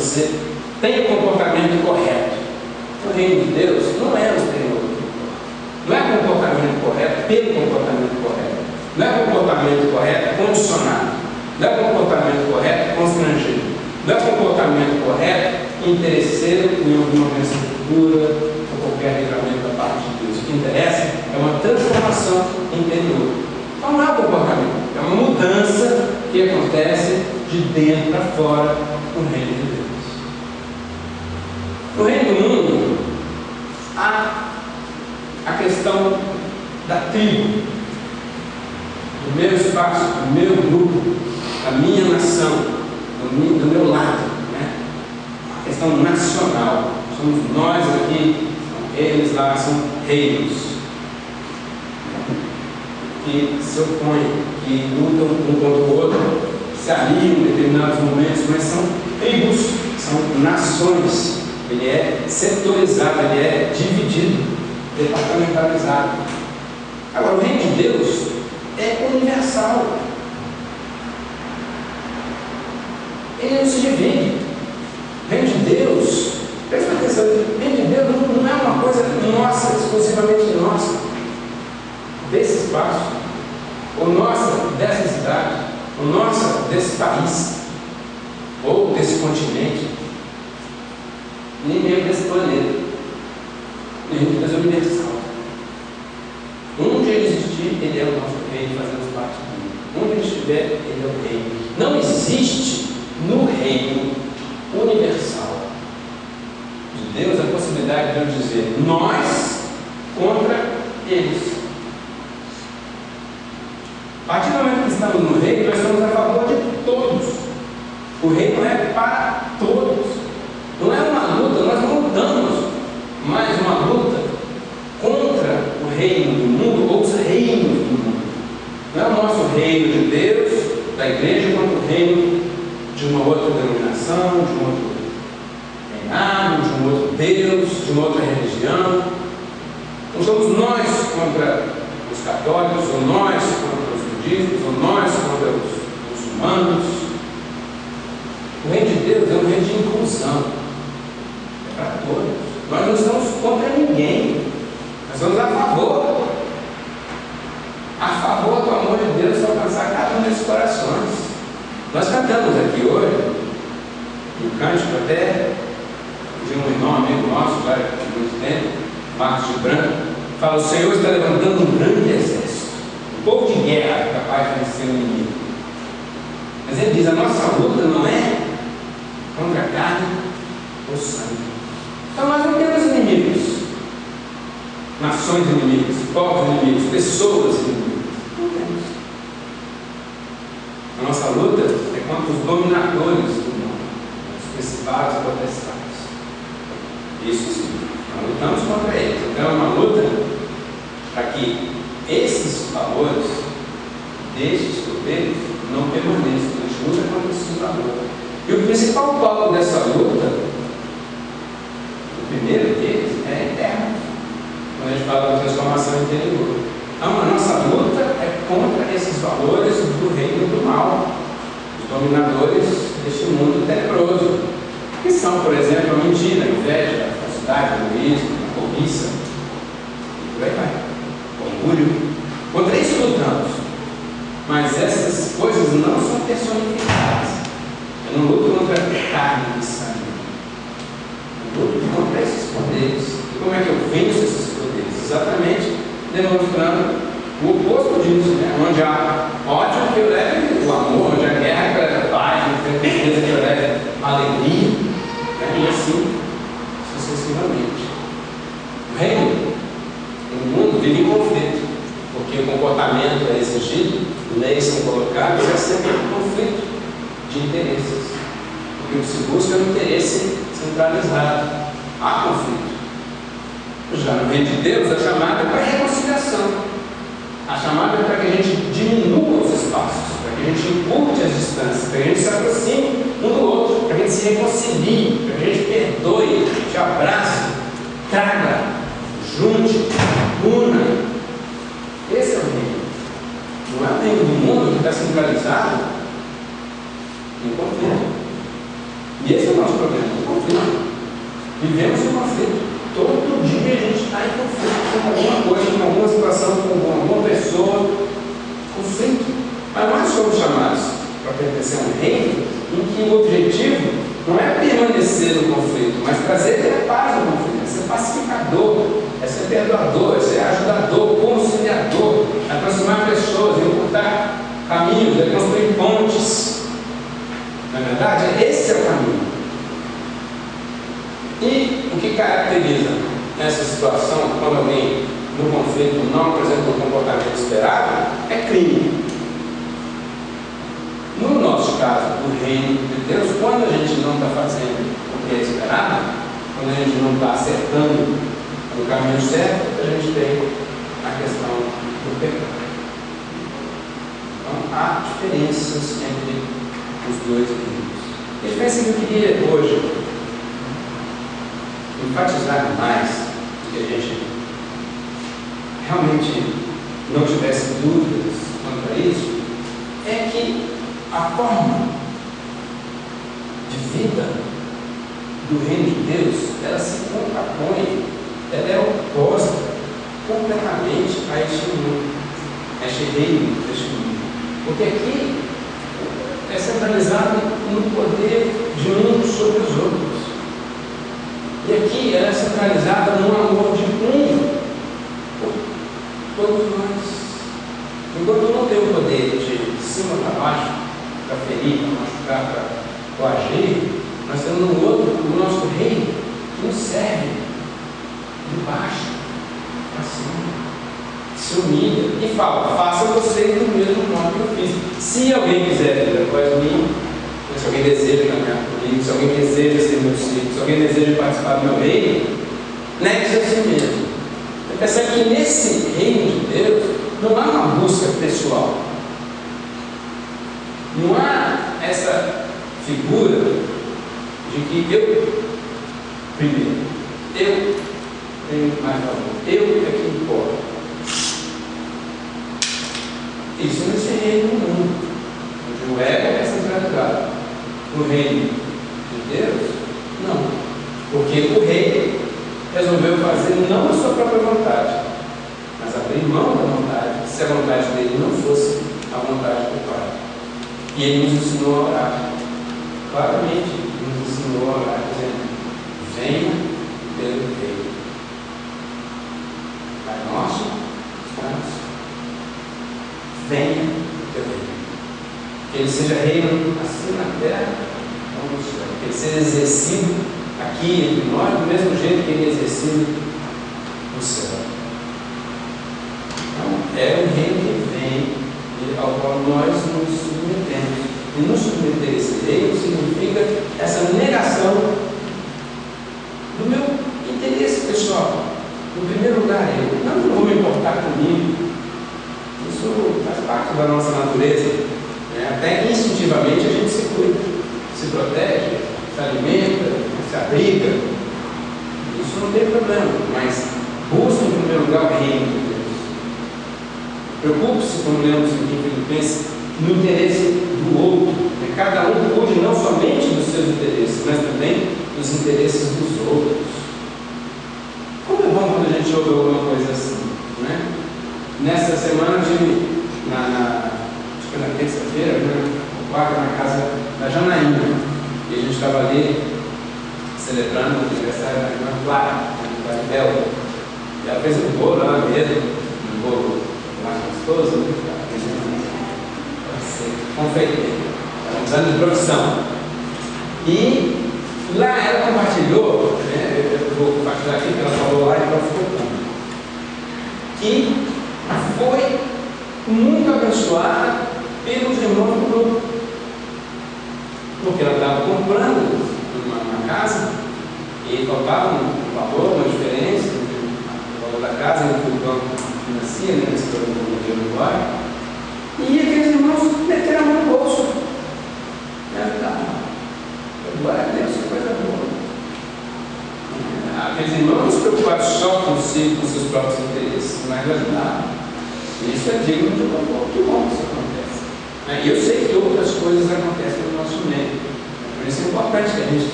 você tenha o comportamento correto. O reino de Deus não é o estereótipo. Não é comportamento correto pelo comportamento correto. Não é comportamento correto condicionado. Não é comportamento correto constrangido. Não é comportamento correto interesseiro em alguma bênção futura ou qualquer livramento da parte de Deus. O que interessa é uma transformação interior. Então não é comportamento, é uma mudança que acontece de dentro para fora no reino de Deus. No reino do mundo, há a questão da tribo, do meu espaço, do meu grupo, da minha nação, do meu lado, né? A questão nacional. Somos nós aqui, eles lá são reinos que se opõem, que lutam um contra o outro, se aliam em determinados momentos, mas são tribos, são nações. Ele é setorizado, ele é dividido, departamentalizado. Agora, o reino de Deus é universal. Ele não se divide. O reino de Deus, presta atenção, o reino de Deus não é uma coisa nossa, exclusivamente nossa, desse espaço, ou nossa dessa cidade, ou nossa desse país, ou desse continente, nem mesmo desse planeta. O reino de Deus é universal. Onde ele existir, ele é o nosso reino, fazemos parte dele. Onde ele estiver, ele é o reino. Não existe no reino universal de Deus a possibilidade de Deus dizer nós contra eles. A partir do momento que estamos no reino, nós estamos a favor de todos. O reino é para todos. Não é uma luta, nós não lutamos, mas uma luta contra o reino do mundo ou os reinos do mundo. Não é o nosso reino de Deus, da igreja, contra o reino de uma outra denominação, de um outro reinado, de um outro Deus, de uma outra religião. Não somos nós contra os católicos, ou nós contra os budistas, ou nós contra os muçulmanos. O reino de Deus é um reino de inclusão. É para todos. Nós não estamos contra ninguém. Nós estamos a favor. A favor do amor de Deus para alcançar cada um desses corações. Nós cantamos aqui hoje um cântico até de um irmão amigo nosso, já há muito tempo, Marcos de Branco, fala: o Senhor está levantando um grande exército, um povo de guerra capaz de vencer o inimigo. Mas ele diz: a nossa luta não é contra a carne ou sangue. Então nós não temos inimigos, nações inimigas, povos inimigos, pessoas inimigas. Não temos. A nossa luta é contra os dominadores do mundo, os principados e potestades. Isso sim, nós lutamos contra eles. Então é uma luta para que esses valores destes poderes não permaneçam. A gente luta contra esses valores. E o principal palco dessa luta, o primeiro deles, é interno. Quando a gente fala da transformação interior. Então a nossa luta é contra esses valores do reino do mal, os dominadores deste mundo tenebroso, que são, por exemplo, a mentira, a inveja, a falsidade, o egoísmo, a cobiça, e por aí vai, o orgulho. Contra isso lutamos, mas essas coisas não são personificadas. Eu não luto contra carne e sangue, eu luto contra esses poderes. E como é que eu venço esses poderes? Exatamente demonstrando o oposto disso, né? Onde há ódio, que eu leve o amor, onde há guerra, que eu leve a paz, onde há tristeza, que eu leve a alegria, né? E assim sucessivamente. O reino, o mundo vive em conflito, porque o comportamento é exigido, leis são colocadas, é sempre um conflito de interesses, porque o que se busca é um interesse centralizado. Há conflito. Já no reino de Deus, a chamada é para a reconciliação. A chamada é para que a gente diminua os espaços, para que a gente encurte as distâncias, para que a gente se aproxime um do outro, para que a gente se reconcilie, para que a gente perdoe, te abrace, traga, junte, una. Esse é o reino. Não é o reino do mundo que está centralizado em conflito. E esse é o nosso nosso problema? O conflito. Vivemos em conflito. Todo dia a gente está em conflito com alguma coisa, com alguma situação, com alguma pessoa. Conflito. Mas nós somos chamados para pertencer a um reino em que o objetivo não é permanecer no conflito, mas trazer a paz no conflito, é ser pacificador, é ser perdoador, é ser ajudador, conciliador, é aproximar pessoas, é encurtar caminhos, é construir pontes. Na verdade, esse é o caminho. E o que caracteriza essa situação, quando alguém no conflito não apresenta um comportamento esperado, é crime. No nosso caso, o reino de Deus, quando a gente não está fazendo o que é esperado, quando a gente não está acertando no caminho certo, a gente tem a questão do pecado. Então, há diferenças entre os dois reinos. A diferença que eu queria hoje enfatizar mais, que a gente realmente não tivesse dúvidas quanto a isso, é que a forma de vida do reino de Deus, ela se contrapõe, ela é oposta completamente a este mundo, a este reino deste mundo. Porque aqui é centralizado no poder de uns sobre os outros. E aqui ela é centralizada no amor de um por todos nós. Enquanto não tem o poder de cima para baixo, para ferir, para machucar, para coagir, nós temos um outro, o nosso reino, que nos serve de baixo para cima, se humilha e fala: faça vocês do mesmo modo que eu fiz. Se alguém quiser vir após mim, se alguém deseja caminhar comigo, se alguém deseja ser meu discípulo, se alguém deseja participar do meu reino, negue-se a si mesmo. Você percebe que nesse reino de Deus não há uma busca pessoal. Não há essa figura de que eu, primeiro, eu tenho mais valor, eu é que importa. Isso nesse reino do mundo, onde o ego é centralizado. No reino de Deus, não. Porque o rei resolveu fazer não a sua própria vontade, mas abrir mão da vontade, se a vontade dele não fosse a vontade do Pai. E ele nos ensinou a orar. Claramente, nos ensinou a orar, dizendo: venha pelo reino. Pai nosso, venha pelo reino. Que ele seja reino assim na terra como no céu. Que ele seja exercido aqui entre nós do mesmo jeito que ele é exercido no céu. Então, é o reino que vem, ao qual nós nos submetemos. E nos submeter a esse reino significa essa negação do meu interesse pessoal. No primeiro lugar, eu não vou me importar comigo. Isso faz parte da nossa natureza. Até instintivamente a gente se cuida, se protege, se alimenta, se abriga. Isso não tem problema, mas busque em primeiro lugar o reino de Deus. Preocupe-se, como lemos aqui em Filipenses, no interesse do outro. Cada um cuide não somente dos seus interesses, mas também dos interesses dos outros. Como é bom quando a gente ouve alguma coisa assim, né? Nessa semana eu tive acho que na terça-feira, o quarto na casa da Janaína, e a gente estava ali celebrando o aniversário da irmã Clara, da Ibela. E ela fez um bolo lá na mesa, um bolo mais gostoso, confeiteiro, era uns anos de profissão. E lá ela compartilhou, né, eu vou compartilhar aqui, que ela falou lá e ela ficou público, que foi muito abençoada pelos irmãos do grupo, porque ela estava comprando uma casa e faltava um valor, uma diferença entre o valor da casa e o que o banco financia, né, nesse programa do dinheiro agora. E aqueles irmãos meteram a mão no bolso. Glória a Deus, que coisa boa. Aqueles irmãos preocupados só consigo, com seus próprios interesses, mas ajudaram. Isso é digno de louvor. Que bom que isso acontece. E eu sei que outras coisas acontecem no nosso meio. Por isso é importante que a gente